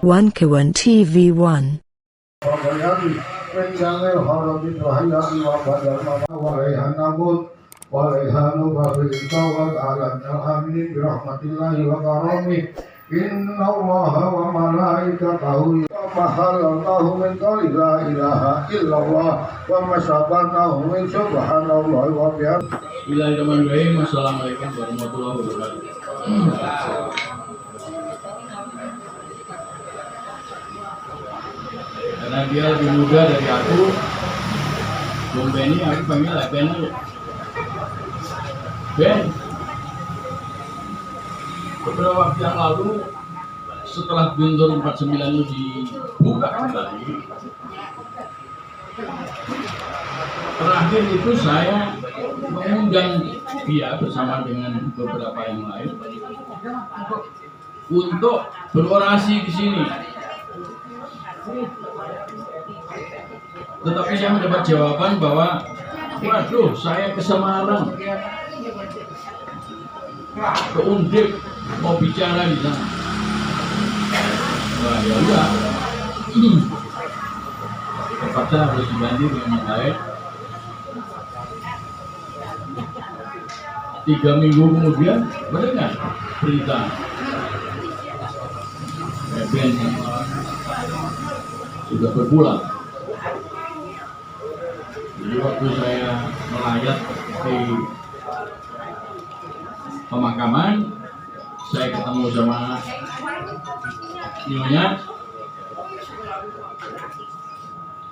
One Kawan TV1. Inna Allaha wa malaikatahu mahalallahu min qawli la ilaha illallah wa masyabanahu min subhanallahi wa bihamdihi. Bismillahirrahmanirrahim. Assalamualaikum warahmatullahi wabarakatuh. Karena dia lebih muda dari aku, Bung Benny, aku panggil Ben aja. Ben, beberapa waktu yang lalu setelah Guntur 49 itu dibuka kembali, terakhir itu saya mengundang dia bersama dengan beberapa yang lain untuk berorasi di sini. Tetapi saya mendapat jawaban bahwa, waduh, saya ke Semarang, ke Undip, mau bicara di sana. Wah, ya udah. Terpaksa harus diganti dengan yang lain. 3 minggu kemudian mendengar berita Ben sudah berpulang. Jadi waktu saya melayat di pemakaman, saya ketemu sama Nyonya.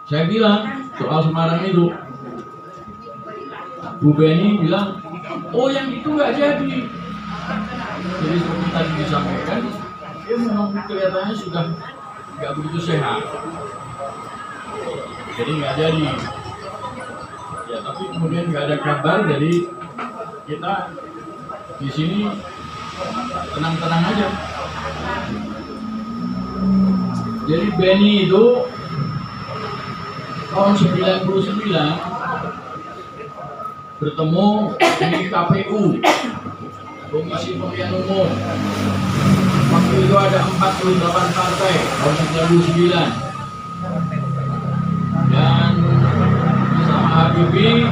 Saya bilang soal Semarang itu, Bu Benny bilang, oh yang itu nggak jadi. Jadi seperti tadi disampaikan, dia memang kelihatannya sudah nggak begitu sehat. Jadi nggak jadi. Ya tapi kemudian nggak ada kabar, jadi kita di sini tenang-tenang aja. Jadi Benny itu tahun 99 bertemu di KPU, Komisi Pemilihan Umum. Waktu itu ada 48 partai tahun 99. Dan bersama Habibie,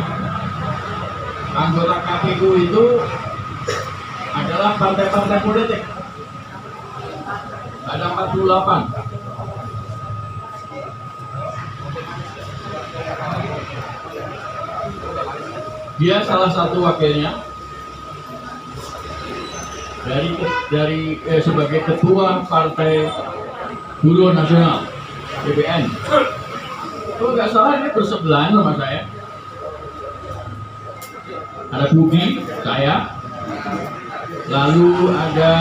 anggota KPU itu adalah partai-partai politik. Ada 48. Dia salah satu wakilnya dari sebagai ketua Partai Buruh Nasional (PBN). Kalau nggak salah dia bersebelahan sama saya. Ada Budi, saya, lalu ada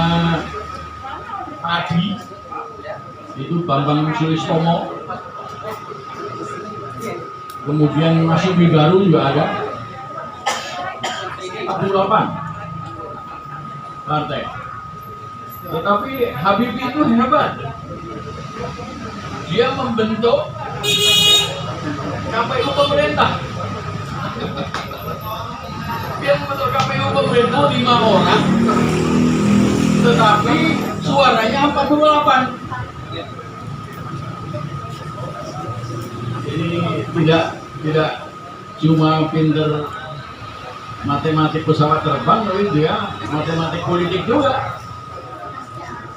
Adi, itu Bambang Sulistomo, kemudian masuk baru juga ada 48 partai. Tetapi Habibie itu hebat. Dia membentuk KPU pemerintah. Dia membentuk KPU pemerintah 5 orang, tetapi suaranya 48. Ini tidak cuma pinter matematik pesawat terbang, tapi dia matematik politik juga.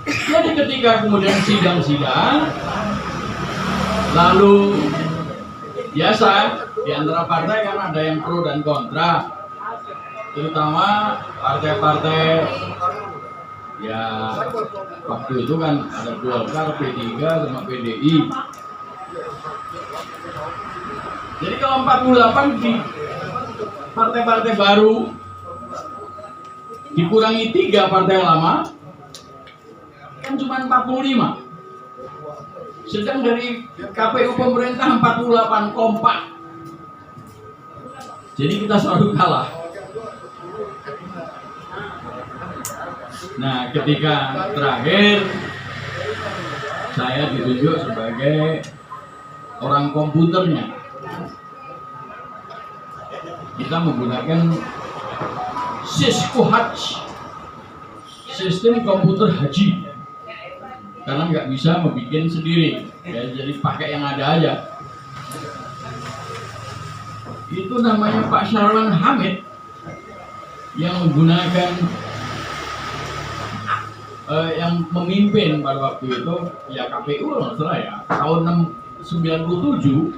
Jadi ketika kemudian sidang-sidang, lalu biasa di antara partai kan ada yang pro dan kontra, terutama partai-partai ya waktu itu kan ada Golkar, P3 sama PDI. Jadi kalau 48 di partai-partai baru dikurangi 3 partai lama kan cuma 45. Sedang dari KPU pemerintah 48 kompak. Jadi kita selalu kalah. Nah, ketika terakhir saya ditunjuk sebagai orang komputernya. Kita menggunakan Cisco Hutch, sistem komputer haji. karena nggak bisa membuat sendiri ya, jadi pakai yang ada aja. Itu namanya Pak Syarwan Hamid yang menggunakan yang memimpin pada waktu itu ya KPU kalau salah ya tahun 97,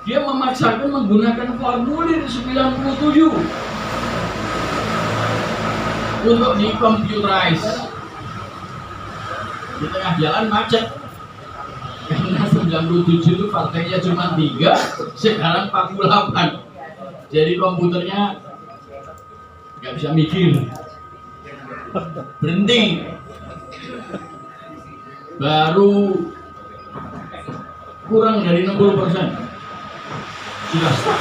dia memaksakan menggunakan formulir 97 untuk di computerize. Di tengah jalan macet karena 97 itu partainya cuma 3, sekarang 48, jadi komputernya nggak bisa mikir, berhenti, baru kurang dari 60% sudah stuck.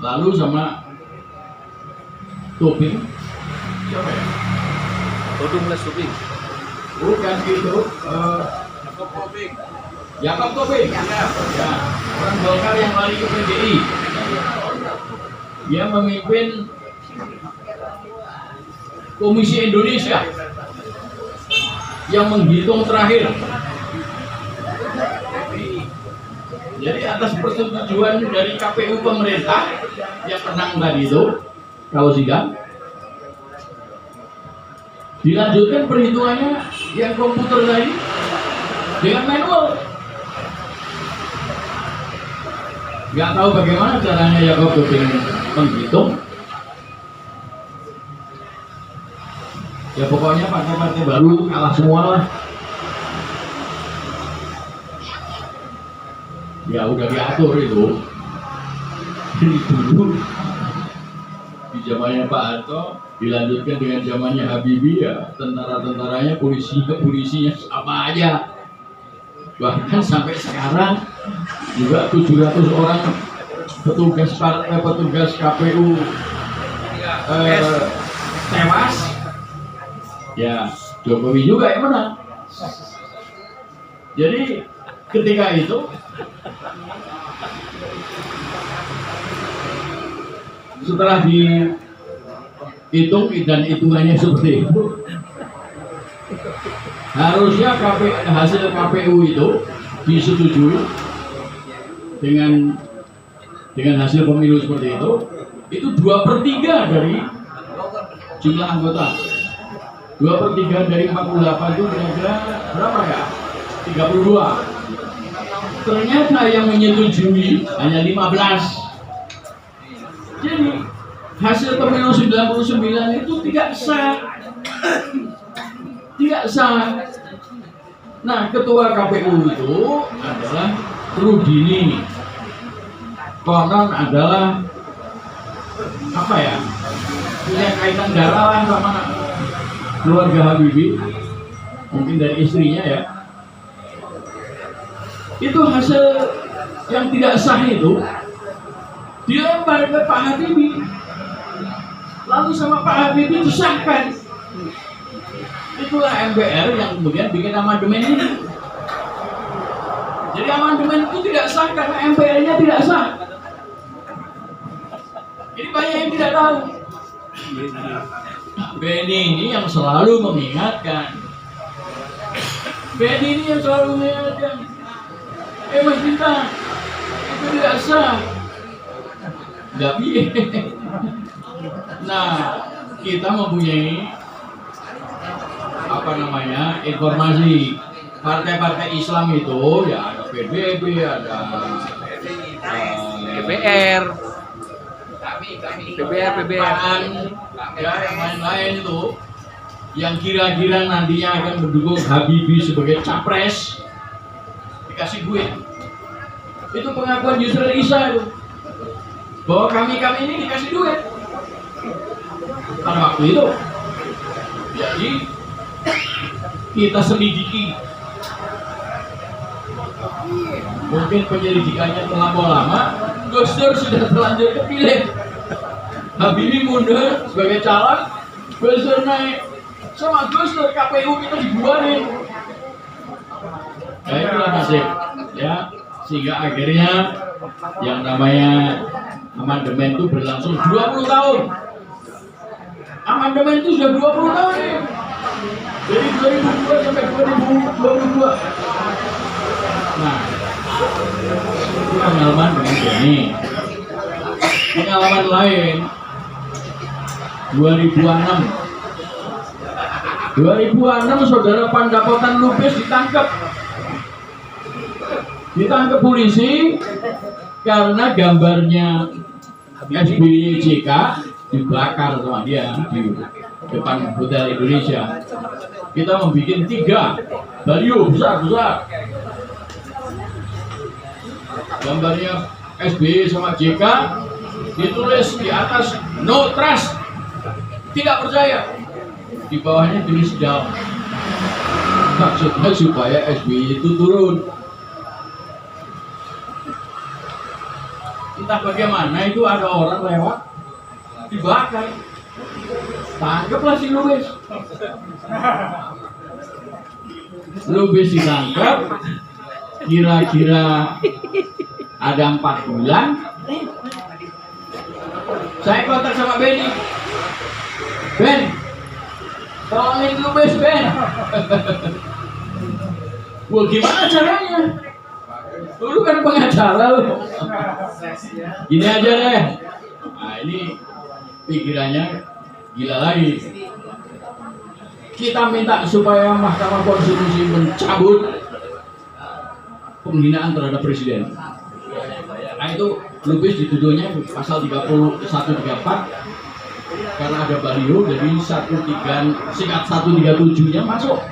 Lalu sama Tobing, siapa ya? Todung Les Tobing. Bukan gitu, Yakob Tobing, ya, orang Golkar yang lari ke PDI. Dia memimpin Komisi Indonesia yang menghitung terakhir. Jadi atas persetujuan dari KPU pemerintah yang menang tadi itu, kalau sidang, dilanjutkan perhitungannya yang komputer tadi dengan manual. Nggak tahu bagaimana caranya Yakob Tobing menghitung. Ya pokoknya partai-partai baru kalah semua lah. Ya udah diatur itu. Ini dulu di zamannya Pak Harto, dilanjutkan dengan zamannya Habibie, ya tentara-tentaranya, polisinya sama aja. Bahkan sampai sekarang juga 700 orang petugas partai, petugas KPU tewas. Ya Jokowi juga yang menang. Jadi ketika itu setelah dihitung dan hitungannya seperti itu, harusnya hasil KPU itu disetujui dengan hasil pemilu seperti itu 2/3 dari jumlah anggota. 2/3 dari 48 itu kira-kira berapa ya? 32. Ternyata yang menyetujui hanya 15. Jadi hasil pemilu 99 itu tidak sah. Tidak sah. Nah, ketua KPU itu adalah Rudini. Konon adalah apa ya? Punya kaitan darah lah sama keluarga Habibie, mungkin dari istrinya ya. Itu hasil yang tidak sah itu dilempar ke Pak Habibie, lalu sama Pak Habibie disahkan. Itulah MPR yang kemudian bikin amandemen ini. Jadi amandemen itu tidak sah karena MPR-nya tidak sah. Ini banyak yang tidak tahu. Benny ini yang selalu mengingatkan. Benny ini yang selalu mengingatkan. Mas Bintang, itu tidak sah. Nggak biar. Nah, kita mempunyai informasi partai-partai Islam itu ya ada PBB, ada PBR, PAN, ya yang lain-lain itu yang kira-kira nantinya akan mendukung Habibie sebagai capres, dikasih duit. Itu pengakuan Yusril Issa itu, bahwa kami ini dikasih duit pada waktu itu. Jadi kita selidiki, mungkin penyelidikannya terlampau lama. Gus Dur sudah terlanjur kepilih, Habibie mundur sebagai calon, Gus Dur naik, sama Gus Dur KPU kita dibuarin. Ya itulah nasib ya, sehingga akhirnya yang namanya amandemen itu berlangsung 20 tahun. Amandemen itu sudah 20 tahun nih. Dari 2002 sampai 2022. Nah, itu pengalaman dengan Benny. Pengalaman lain 2006. 2006 saudara Pandapotan Lubis ditangkap polisi karena gambarnya SBY JK dibakar sama dia di depan Hotel Indonesia. Kita membuat 3 baliho besar-besar gambarnya SBY sama JK, ditulis di atas no trust, tidak percaya, di bawahnya tulis down. Maksudnya supaya SBY itu turun. Entah bagaimana itu ada orang lewat dibakar, tangkaplah si Lubis ditangkap, kira-kira ada 4 bulan. Saya kontak sama Benny, Ben, tolongin Lubis, Ben. Wah, gimana caranya? Lu kan pengacara lu. Gini aja deh. Nah, ini pikirannya gila lagi. Kita minta supaya Mahkamah Konstitusi mencabut penghinaan terhadap presiden. Nah, itu Lubis dituduhnya pasal 3134 karena ada baliho, jadi 137-nya masuk,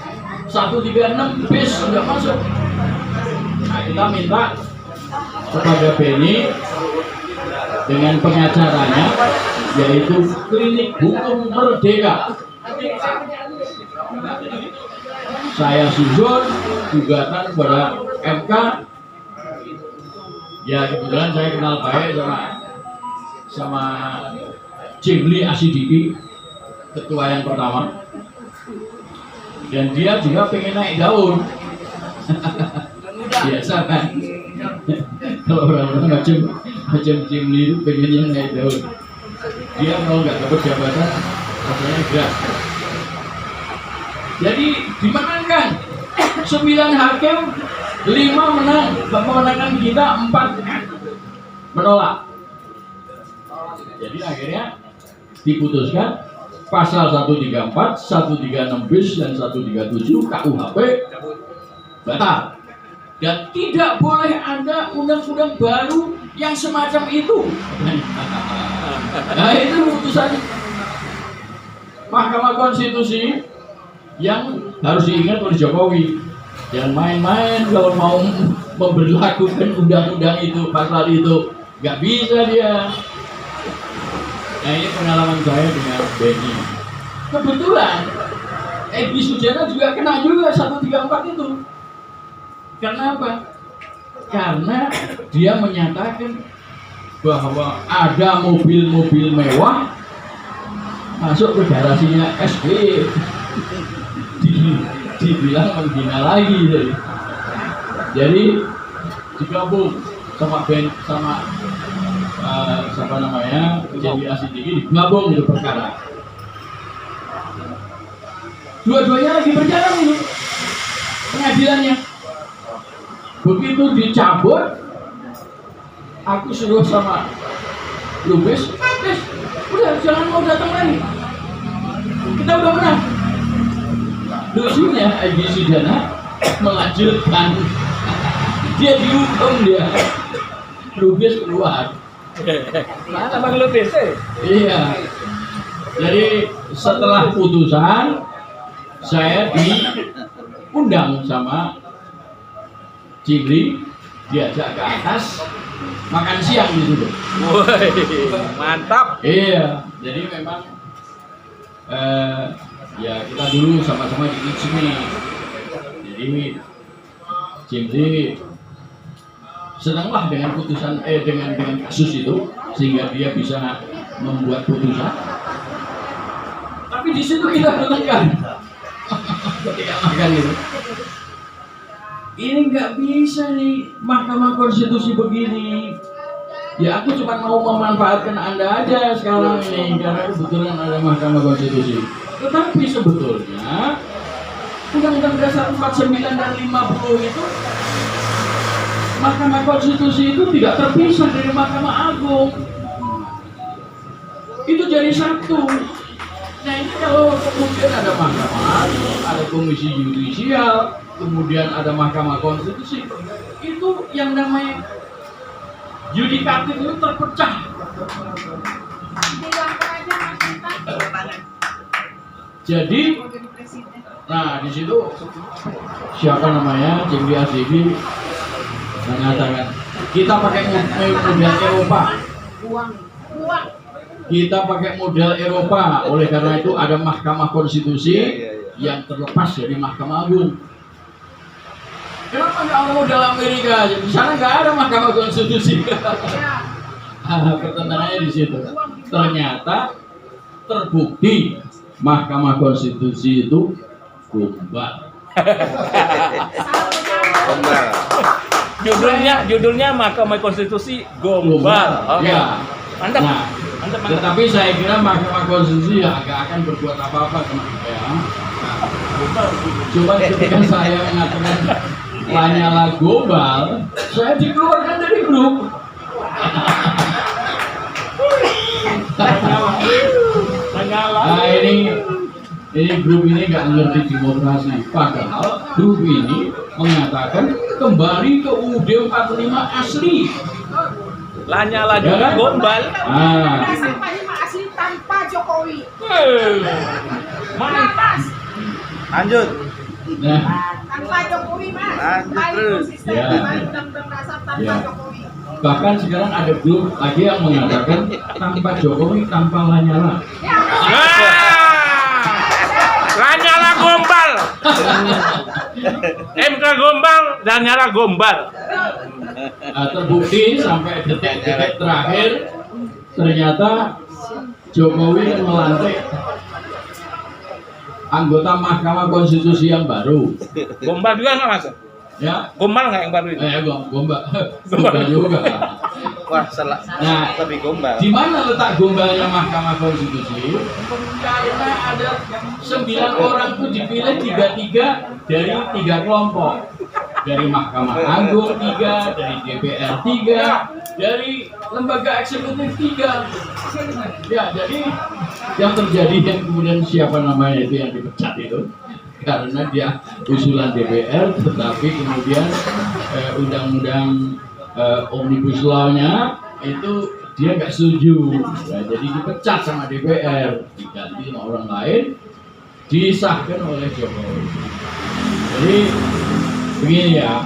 136 bis nggak masuk. Nah, kita minta kepada Benny dengan pengacaranya, yaitu Klinik Hukum Merdeka. Saya susun gugatan kepada MK. Ya, kebetulan saya kenal baik sama Jimli Asidiki, ketua yang pertama, dan dia juga pengen naik daun. Biasa kan, kalau orang-orang macam Jimli itu pengennya naik daun. Dia mau nggak dapat jabatan, rasanya gerak. Jadi dimenangkan 9 hakim, 5 menang, memenangkan kita 4 menolak. Jadi akhirnya diputuskan pasal 134, 136 bis dan 137 KUHP batal. Dan tidak boleh ada undang-undang baru yang semacam itu. Nah, itu putusan Mahkamah Konstitusi yang harus diingat oleh Jokowi. Jangan main-main kalau mau memberlakukan undang-undang itu, pasal itu, nggak bisa dia. Nah, ini pengalaman saya dengan Benny. Kebetulan Egy Sujana juga kena juga 134 itu. Karena apa? Karena dia menyatakan bahwa ada mobil-mobil mewah masuk ke garasinya SBY. Dibilang menghina lagi. Jadi digabung sama siapa namanya, Jimli Asidiki, digabung itu perkara. Dua-duanya lagi berjalan itu pengadilannya. Begitu dicabut, aku suruh sama Lubis, udah jangan mau datang lagi, kita udah menang. Lucunya Egy Sujana melanjutkan, dia dihukum dia. Lubis keluar. Mana Bang Lubis? Iya. Jadi setelah putusan saya diundang sama Jimli, diajak ke atas makan siang di situ. Woi, mantap. Iya. Jadi memang ya kita dulu sama-sama di sini. Jadi Jimli senanglah dengan putusan dengan kasus itu, sehingga dia bisa membuat putusan. Tapi di situ kita bertengkar. Ketika makan itu, ini nggak bisa nih Mahkamah Konstitusi begini. Ya aku cuma mau memanfaatkan Anda aja sekarang ini karena kebetulan ada Mahkamah Konstitusi. Tetapi sebetulnya Undang-Undang Dasar 49 dan 50 itu, Mahkamah Konstitusi itu tidak terpisah dari Mahkamah Agung. Itu jadi satu. Nah ini kalau kemudian ada Mahkamah Agung, ada Komisi Yudisial, kemudian ada Mahkamah Konstitusi, itu yang namanya yudikatif itu terpecah. Jadi, nah di situ siapa namanya Cimri Asibi mengatakan kita pakai model Eropa. Kita pakai model Eropa, oleh karena itu ada Mahkamah Konstitusi yang terlepas dari Mahkamah Agung. Kenapa nggak ada model Amerika? Di sana nggak ada Mahkamah Konstitusi. Pertentangannya di situ. Ternyata terbukti Mahkamah Konstitusi itu gombal. Gombal. Judulnya Mahkamah Konstitusi gombal. Oke. Ya. Mantap. Nah, mantap. tetapi saya kira Mahkamah Konstitusi ya agak akan berbuat apa-apa sama kita ya. Coba ketika saya mengatakan Lanyala gombal, saya dikeluarkan dari grup. Nah ini grup ini nggak ngerti demokrasi. Padahal grup ini mengatakan kembali ke UUD 45 asli. Lanyala juga gombal. Asli tanpa Jokowi. Mantap. Lanjut. Nah, Tanpa Jokowi mas. Lanjut terus. Konsisten Ya. Undang-Undang Dasar tanpa Ya. Jokowi. bahkan sekarang ada grup lagi yang mengatakan tanpa Jokowi, tanpa Lanyala. Lanyala gombal. MK gombal, Lanyala gombal. Terbukti sampai detik-detik terakhir ternyata Jokowi melantik anggota Mahkamah Konstitusi yang baru. Gombal juga nggak mas? Ya, Gombal nggak yang baru itu? gombal juga. Wah, salah. Nah, Tapi gombal. di mana letak gombalnya Mahkamah Konstitusi? Karena ada 9 orang itu dipilih 3-3 dari 3 kelompok. Dari Mahkamah Agung 3, dari DPR 3, dari lembaga eksekutif 3. Ya, jadi yang terjadi yang kemudian siapa namanya itu yang dipecat itu karena dia usulan DPR, tetapi kemudian undang-undang Omnibus Law-nya itu dia nggak setuju, ya, jadi dipecat sama DPR, diganti sama orang lain, disahkan oleh Jokowi. Jadi begini ya,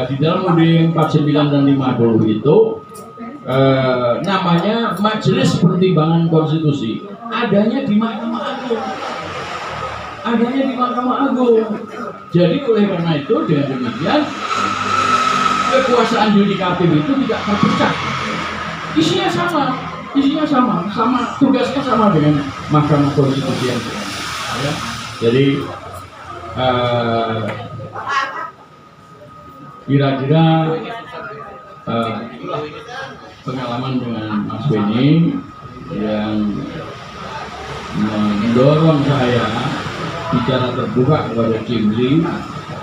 di dalam UUD 49 dan 50 itu namanya Majelis Pertimbangan Konstitusi, adanya di Mahkamah Agung. Adanya di Mahkamah Agung. Jadi oleh karena itu dengan demikian kekuasaan yudikatif itu tidak terpecah. Isinya sama, tugasnya sama dengan Mahkamah Konstitusi yang lain. Ya. Jadi kira-kira pengalaman dengan Mas Benny yang mendorong saya bicara terbuka kepada Cimri,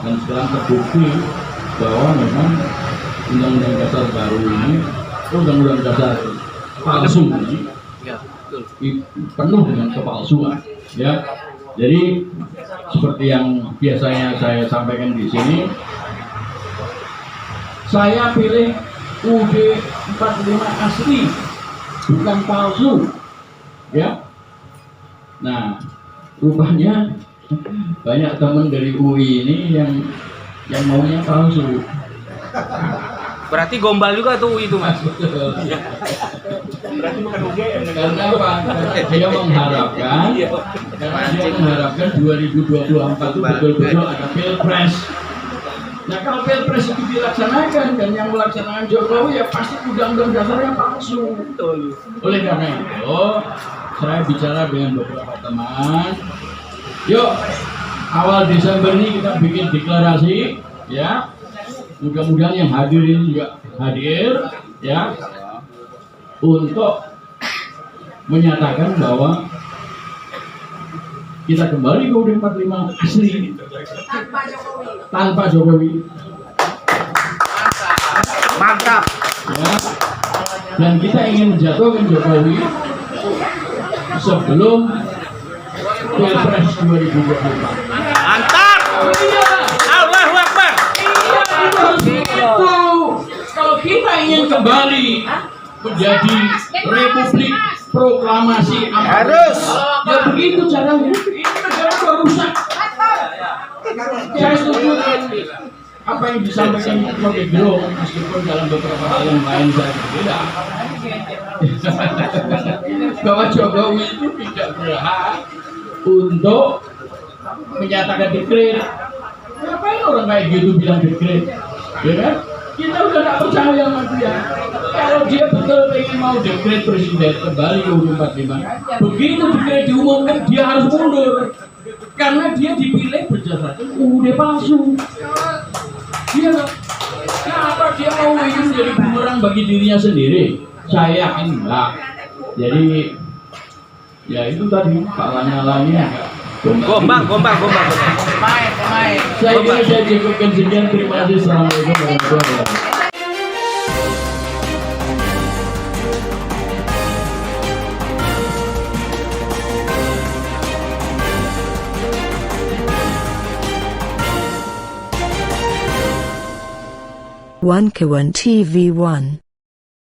dan sekarang terbukti bahwa memang undang-undang dasar baru ini, undang-undang dasar palsu ini penuh dengan kepalsuan, ya. Jadi seperti yang biasanya saya sampaikan di sini, saya pilih UUD 45 asli, bukan palsu, ya. Nah, rupanya banyak teman dari UI ini yang maunya palsu. Berarti gombal juga tuh itu mas. Berarti bukan UGM. Karena apa? Karena dia mengharapkan 2024 itu betul-betul ada pilpres. Nah kalau pilpres itu dilaksanakan dan yang melaksanakan Jokowi ya pasti undang-undang dasarnya palsu. Oleh karena itu saya bicara dengan beberapa teman. Yuk awal Desember ini kita bikin deklarasi, ya. Mudah-mudahan yang hadir ini juga hadir, ya, untuk menyatakan bahwa kita kembali ke UUD 45 asli Tanpa Jokowi. tanpa Jokowi. Mantap. Ya. Dan kita ingin menjatuhkan Jokowi sebelum Pilpres 2024. Mantap. Allahu Akbar. Itu harus begitu. Kalau kita ingin kembali menjadi Republik Proklamasi Amanat, Harus. ya begitu caranya. Ini negara sudah rusak. Saya setuju dengan apa yang disampaikan Rocky Gerung, meskipun dalam beberapa hal yang lain saya berbeda. Bahwa Jokowi itu tidak berhak untuk menyatakan dekret. Ngapain orang kayak gitu bilang dekret? Ya kan? Kita udah gak percaya sama dia. Kalau dia betul pengen mau dekret presiden kembali ke UUD 45, begitu dekret diumumkan dia harus mundur. Karena dia dipilih berdasarkan UUD palsu. Dia kenapa dia mau ini menjadi bumerang bagi dirinya sendiri? Saya yakin enggak. Jadi ya itu tadi Pak Lanyala-nya Gombang. saya kira saya cukupkan sekian. Terima kasih. Assalamualaikum warahmatullahi wabarakatuh. One Kawan TV 1.